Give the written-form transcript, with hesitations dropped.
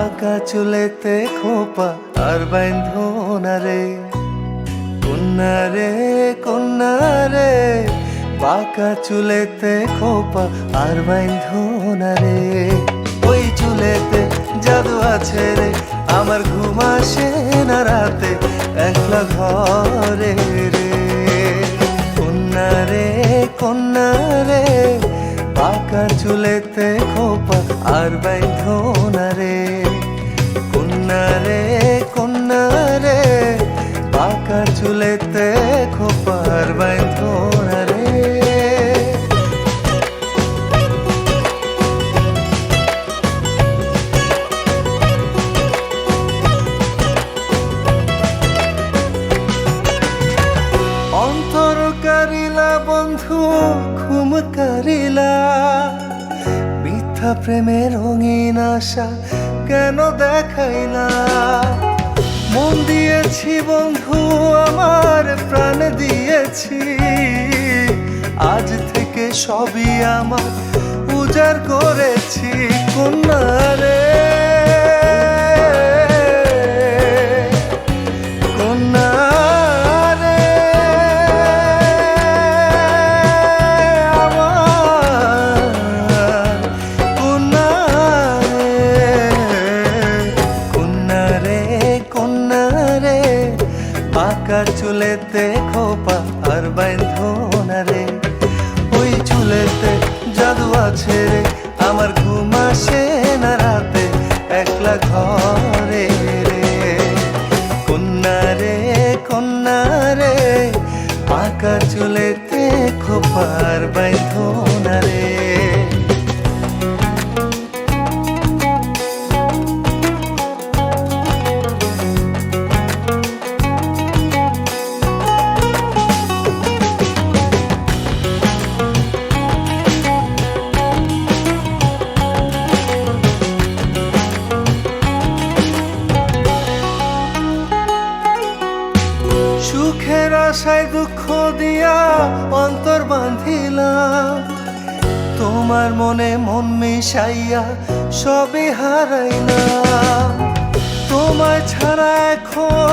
বাঁকা চুলেতে খোপা আর বাইন্ধো না রে, কন্যা রে কন্যা রে। বাঁকা চুলেতে খোপা আর বাইন্ধো না রে, ওই চুলেতে জাদু আছে রে, আমার ঘুম আসে না রাতে একলা ঘরে রে। কন্যা রে কন্যা রে, বাঁকা চুলেতে খোপা আর বাইন্ধো না রে, কন্যা রে কন্যা রে। বাঁকা চুলেতে খোপা আর বাইন্ধো না রে। অন্তর কারিলা বন্ধু ঘুম কারিলা, মিথ্যা প্রেমের রঙিন আশা কেন দেখাইলা। মন দিয়েছি বন্ধু আমার প্রাণ দিয়েছি, আজ থেকে সবই আমার উজাড় করেছি। কন্যা রে কন্যা রে, আমার কন্যা রে, কন্যা রে। বাঁকা চুলেতে খোপা আর বাইন্ধো না রে, ওই চুলেতে জাদু আছে রে, আমার ঘুম আসে না রাতে একলা ঘরে রে। কন্যা রে কন্যা রে, বাঁকা চুলেতে খোপা আর বাইন্ধো না রে। সুখের আশায় দুঃখ দিয়া অন্তর বাঁধিলাম, তোমার মনে মন মিশাইয়া সবই হারাইলাম। তোমায় ছাড়া এখন